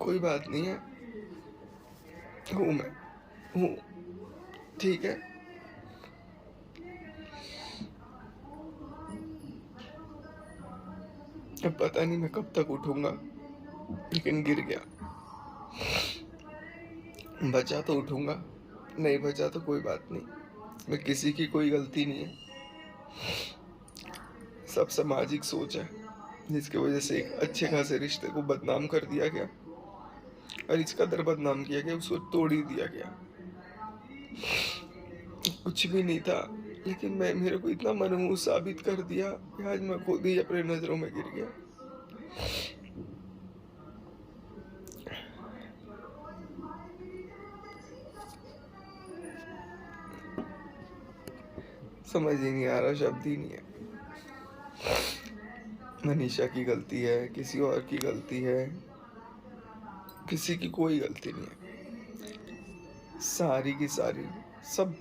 कोई बात नहीं है, हूँ मैं, हूँ, ठीक है। अब पता नहीं मैं कब तक उठूँगा, लेकिन गिर गया। बचा तो उठूँगा, नहीं बचा तो कोई बात नहीं। मैं किसी की कोई गलती नहीं है। सब सामाजिक सोच है, जिसकी वजह से एक अच्छे खासे रिश्ते को बदनाम कर दिया गया और इस कदर बदनाम किया गया, उसको तोड़ ही दिया गया। कुछ भी नहीं था, लेकिन मैं मेरे को इतना मनहूस साबित कर दिया कि आज मैं खुद ही अपनी नज़रों में गिर गया। समझ ही नहीं आ रहा, शब्द ही नहीं है। मनीषा की गलती है, किसी और की गलती है, किसी की कोई गलती नहीं है। सारी की सारी, सब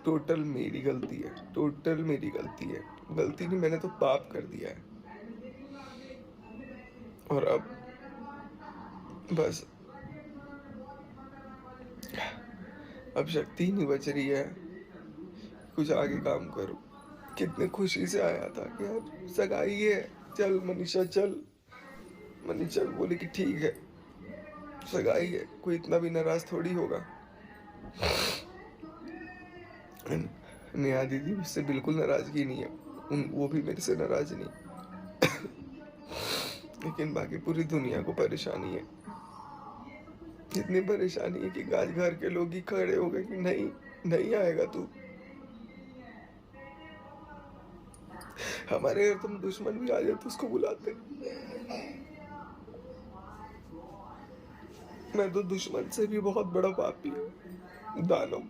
टोटल मेरी गलती है, टोटल मेरी गलती है। गलती नहीं, मैंने तो पाप कर दिया है। और बस अब शक्ति ही नहीं बच रही है, कुछ आगे काम करूं। कितने खुशी से आया था कि यार सगाई है, चल मनीषा चल। मनीषा बोली कि ठीक है, सगाई है, कोई इतना भी नाराज थोड़ी होगा। नेहा दीदी मुझसे बिल्कुल नाराजगी नहीं है, वो भी मेरे से नाराज नहीं। लेकिन बाकी पूरी दुनिया को परेशानी है। इतनी परेशानी है कि आज घर के लोग ही खड़े हो गए कि नहीं, नहीं आएगा तू। हमारे घर तुम दुश्मन भी आ जाए तो उसको बुलाते। मैं तो दुश्मन से भी बहुत बड़ा पापी हूँ, दानव।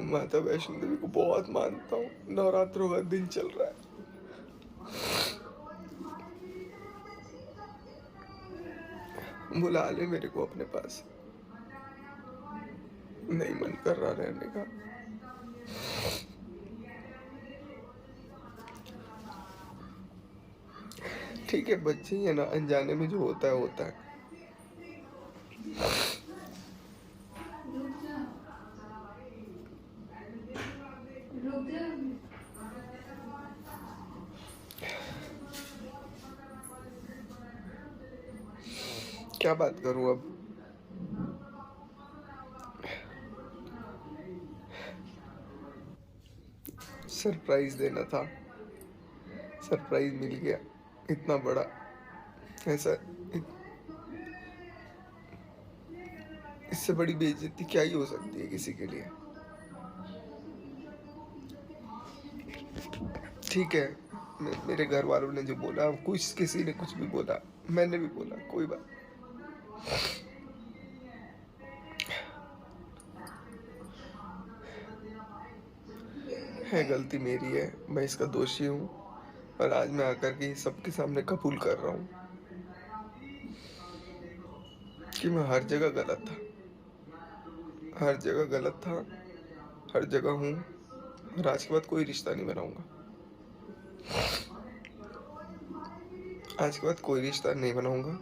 माता वैष्णो देवी को बहुत मानता हूँ, नवरात्रों का दिन चल रहा है। बुला ले मेरे को अपने पास, नहीं मन कर रहा रहने का। ठीक है, बच्चे ही है ना, अनजाने में जो होता है होता है। क्या बात करूं अब। सरप्राइज देना था, सरप्राइज मिल गया, इतना बड़ा। ऐसा इससे बड़ी बेइज्जती क्या ही हो सकती है किसी के लिए। ठीक है, मेरे घर वालों ने जो बोला, कुछ किसी ने कुछ भी बोला, मैंने भी बोला, कोई बात। है, गलती मेरी है, मैं इसका दोषी हूँ। और आज मैं आकर के सबके सामने कबूल कर रहा हूँ कि मैं हर जगह गलत था, हर जगह गलत था, हर जगह हूँ। और आज के बाद कोई रिश्ता नहीं बनाऊंगा, आज के बाद कोई रिश्ता नहीं बनाऊंगा।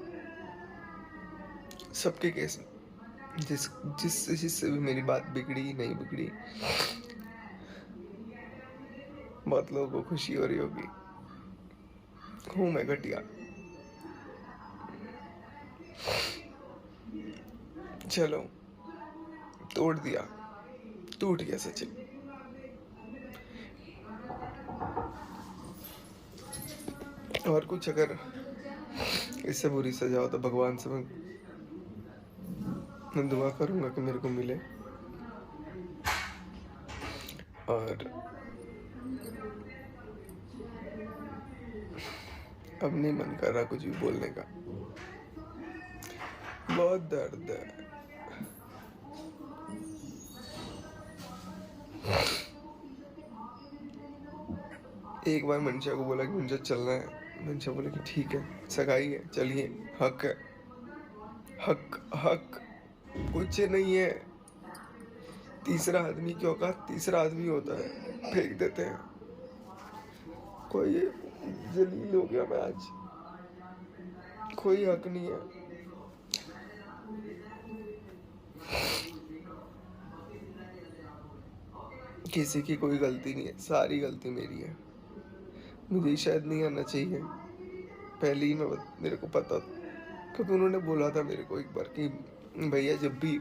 सबके केस में जिस जिस जिससे भी मेरी बात बिगड़ी नहीं बिगड़ी, बहुत लोगों को खुशी हो रही होगी। हूँ मैं घटिया। चलो, तोड़ दिया, टूट गया सचिन। और कुछ अगर इससे बुरी सजा हो तो भगवान से मैं दुआ करूंगा कि मेरे को मिले। और अब नहीं मन कर रहा कुछ भी बोलने का, बहुत दर्द है। एक बार मंशा को बोला कि मुझे चलना है, मंशा बोले कि ठीक है, सगाई है, चलिए, हक है, हक हक कुछ नहीं है। तीसरा आदमी की औकात तीसरा आदमी होता है, फेंक देते हैं। कोई जलील हो गया मैं आज, कोई हक नहीं है। किसी की कोई गलती नहीं है, सारी गलती मेरी है। मुझे ही शायद नहीं आना चाहिए, पहले ही मेरे को पता था, क्योंकि उन्होंने बोला था मेरे को एक बार कि भैया जब भी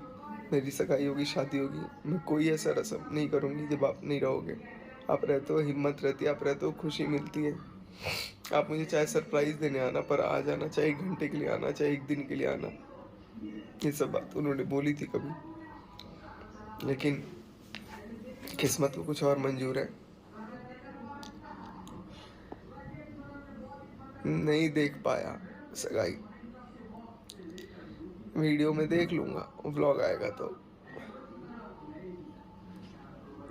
मेरी सगाई होगी, शादी होगी, मैं कोई ऐसा रस्म नहीं करूँगी जब आप नहीं रहोगे। आप रहते हो हिम्मत रहती है, आप रहते हो खुशी मिलती है। आप मुझे चाहे सरप्राइज़ देने आना, पर आ जाना, चाहे 1 घंटे के लिए आना, चाहे 1 दिन के लिए आना। ये सब बात उन्होंने बोली थी कभी, लेकिन किस्मत को कुछ और मंज़ूर है। नहीं देख पाया सगाई, वीडियो में देख लूँगा, व्लॉग आएगा तो।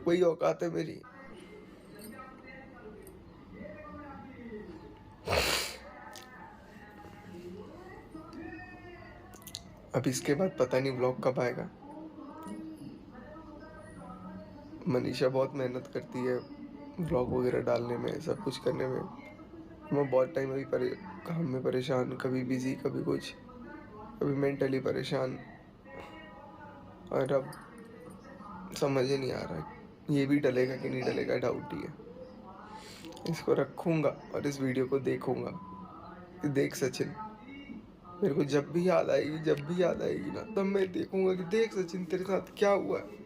वही औकात है मेरी। अब इसके बाद पता नहीं व्लॉग कब आएगा। मनीषा बहुत मेहनत करती है व्लॉग वगैरह डालने में, सब कुछ करने में। मैं बहुत टाइम अभी काम में परेशान, कभी बिजी, कभी कुछ, कभी मेंटली परेशान, और अब समझ ही नहीं आ रहा है ये भी डलेगा कि नहीं डलेगा, डाउट ही है। इसको रखूँगा और इस वीडियो को देखूँगा कि देख सचिन, मेरे को जब भी याद आएगी ना, तब मैं देखूँगा कि देख सचिन तेरे साथ क्या हुआ है।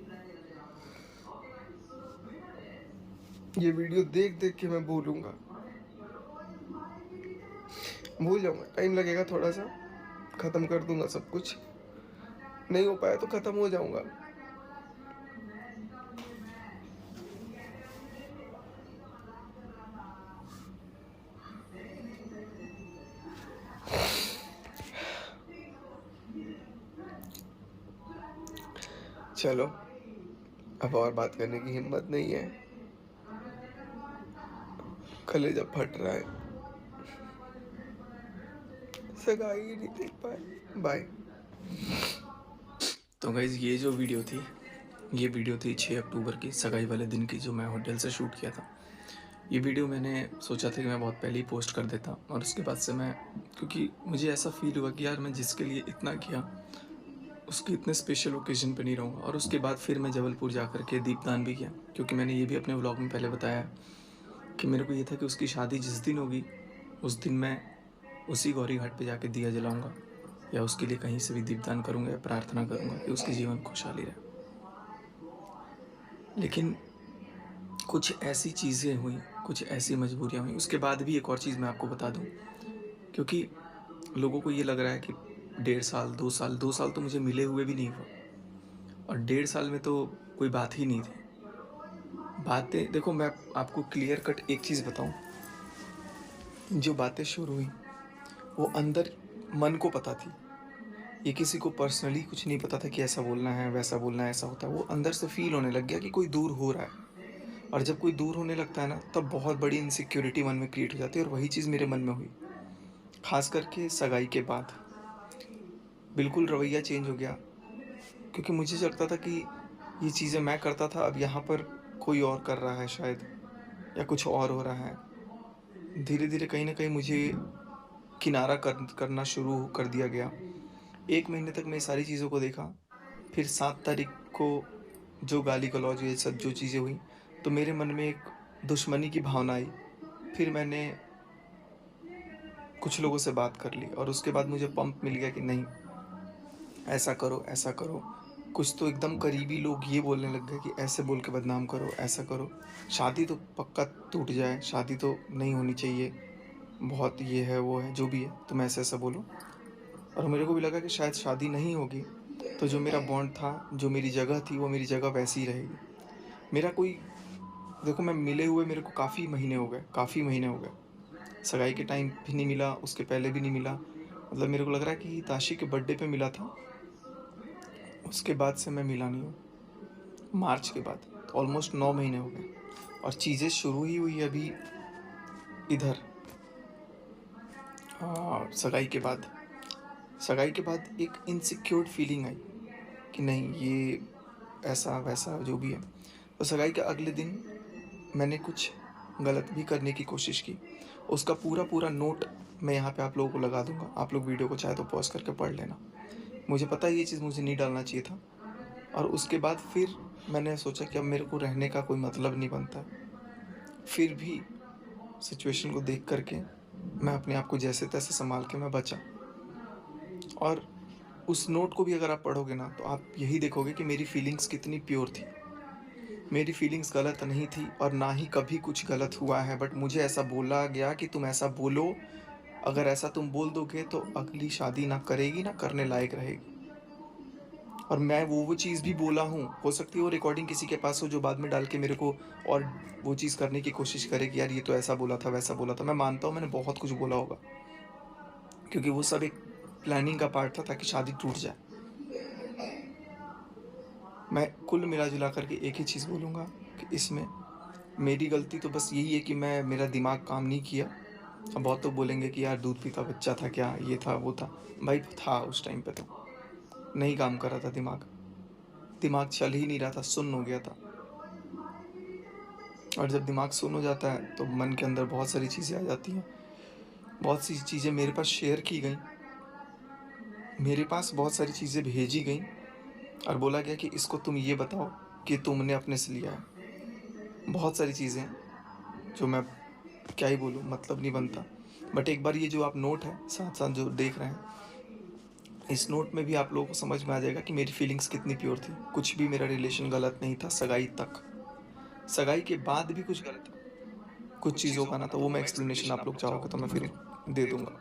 ये वीडियो देख देख के मैं भूलूँगा, भूल जाऊँगा, टाइम लगेगा थोड़ा सा, ख़त्म कर दूँगा सब कुछ। नहीं हो पाया तो ख़त्म हो जाऊँगा। चलो, अब और बात करने की हिम्मत नहीं है, कलेजा फट रहा है, सगाई ही नहीं देख पाए। बाय। तो गाइज़ ये जो वीडियो थी, ये वीडियो थी 6 अक्टूबर की, सगाई वाले दिन की, जो मैं होटल से शूट किया था। ये वीडियो मैंने सोचा था कि मैं बहुत पहले ही पोस्ट कर देता, और उसके बाद से मैं, क्योंकि मुझे ऐसा फ़ील हुआ कि यार मैं जिसके लिए इतना किया, उसके इतने स्पेशल ओकेज़न पे नहीं रहूँगा। और उसके बाद फिर मैं जबलपुर जा कर के दीपदान भी किया, क्योंकि मैंने ये भी अपने व्लॉग में पहले बताया है कि मेरे को ये था कि उसकी शादी जिस दिन होगी, उस दिन मैं उसी गौरी घाट पे जाके दिया जलाऊँगा, या उसके लिए कहीं से भी दीपदान करूँगा, या प्रार्थना करूँगा कि उसके जीवन में खुशहाली रहे। लेकिन कुछ ऐसी चीज़ें हुई, कुछ ऐसी मजबूरियाँ हुई। उसके बाद भी एक और चीज़ मैं आपको बता दूँ, क्योंकि लोगों को ये लग रहा है कि 1.5 साल, 2 साल तो मुझे मिले हुए भी नहीं हुआ, और 1.5 साल में तो कोई बात ही नहीं थी। बातें देखो, मैं आपको क्लियर कट एक चीज़ बताऊँ, जो बातें शुरू हुई वो अंदर मन को पता थी। ये किसी को पर्सनली कुछ नहीं पता था कि ऐसा बोलना है, वैसा बोलना है, ऐसा होता है। वो अंदर से फ़ील होने लग गया कि कोई दूर हो रहा है, और जब कोई दूर होने लगता है ना, तब बहुत बड़ी इनसिक्योरिटी मन में क्रिएट हो जाती है, और वही चीज़ मेरे मन में हुई। ख़ास करके सगाई के बाद बिल्कुल रवैया चेंज हो गया, क्योंकि मुझे लगता था कि ये चीज़ें मैं करता था, अब यहाँ पर कोई और कर रहा है शायद, या कुछ और हो रहा है। धीरे-धीरे कहीं न कहीं मुझे किनारा करना शुरू कर दिया गया। 1 महीने तक मैं सारी चीज़ों को देखा, फिर 7 तारीख को जो गाली-गलौज, ये सब जो चीज़ें हुई, तो मेरे मन में एक दुश्मनी की भावना आई। फिर मैंने कुछ लोगों से बात कर ली, और उसके बाद मुझे पंप मिल गया कि नहीं, ऐसा करो, ऐसा करो। कुछ तो एकदम करीबी लोग ये बोलने लग गए कि ऐसे बोल के बदनाम करो, ऐसा करो। शादी तो पक्का टूट जाए, शादी तो नहीं होनी चाहिए, बहुत ये है, वो है, जो भी है, तुम ऐसा-ऐसा बोलो। और मेरे को भी लगा कि शायद शादी नहीं होगी, तो जो मेरा बॉन्ड था, जो मेरी जगह थी, वो मेरी जगह वैसी ही रहेगी। मेरा कोई, देखो मैं मिले हुए मेरे को काफ़ी महीने हो गए, काफ़ी महीने हो गए। सगाई के टाइम भी नहीं मिला, उसके पहले भी नहीं मिला। मतलब मेरे को लग रहा है कि ताशी के बर्थडे पे मिला था, उसके बाद से मैं मिला नहीं हूँ, मार्च के बाद। तो ऑलमोस्ट 9 महीने हो गए, और चीज़ें शुरू ही हुई अभी इधर, सगाई के बाद। सगाई के बाद एक इनसिक्योर्ड फीलिंग आई कि नहीं, ये ऐसा वैसा जो भी है। तो सगाई के अगले दिन मैंने कुछ गलत भी करने की कोशिश की। उसका पूरा नोट मैं यहाँ पे आप लोगों को लगा दूँगा। आप लोग वीडियो को चाहे तो पॉज़ करके पढ़ लेना। मुझे पता है ये चीज़ मुझे नहीं डालना चाहिए था, और उसके बाद फिर मैंने सोचा कि अब मेरे को रहने का कोई मतलब नहीं बनता है। फिर भी सिचुएशन को देख कर के मैं अपने आप को जैसे-तैसे सँभाल के मैं बचा। और उस नोट को भी अगर आप पढ़ोगे ना, तो आप यही देखोगे कि मेरी फीलिंग्स कितनी प्योर थी। मेरी फीलिंग्स गलत नहीं थी और ना ही कभी कुछ गलत हुआ है, बट मुझे ऐसा बोला गया कि तुम ऐसा बोलो, अगर ऐसा तुम बोल दोगे तो अगली शादी ना करेगी, ना करने लायक रहेगी। और मैं वो चीज़ भी बोला हूँ, हो सकती है वो रिकॉर्डिंग किसी के पास हो जो बाद में डाल के मेरे को और वो चीज़ करने की कोशिश करे कि यार ये तो ऐसा बोला था, वैसा बोला था। मैं मानता हूँ मैंने बहुत कुछ बोला होगा, क्योंकि वो सब एक प्लानिंग का पार्ट था ताकि शादी टूट जाए। मैं कुल मिला-जुला कर के एक ही चीज़ बोलूँगा कि इसमें मेरी गलती तो बस यही है कि मेरा दिमाग काम नहीं किया। अब बहुत लोग बोलेंगे कि यार दूध पीता बच्चा था क्या, ये था, वो था। भाई था उस टाइम पे तो। नहीं काम कर रहा था दिमाग। दिमाग चल ही नहीं रहा था, सुन्न हो गया था। और जब दिमाग सुन्न हो जाता है तो मन के अंदर बहुत सारी चीज़ें आ जाती हैं। बहुत सी चीज़ें मेरे पास शेयर की गईं। मेरे पास बहुत सारी चीज़ें भेजी गईं और बोला गया कि इसको तुम ये बताओ कि तुमने अपने से लिया है। बहुत सारी चीज़ें हैं जो मैं क्या ही बोलूँ, मतलब नहीं बनता। बट एक बार ये जो आप नोट है साथ-साथ जो देख रहे हैं, इस नोट में भी आप लोगों को समझ में आ जाएगा कि मेरी फीलिंग्स कितनी प्योर थी। कुछ भी मेरा रिलेशन गलत नहीं था सगाई तक। सगाई के बाद भी कुछ गलत कुछ चीज़ों का ना, तो वो मैं एक्सप्लेनेशन आप लोग चाहोगे तो मैं फिर दे दूँगा।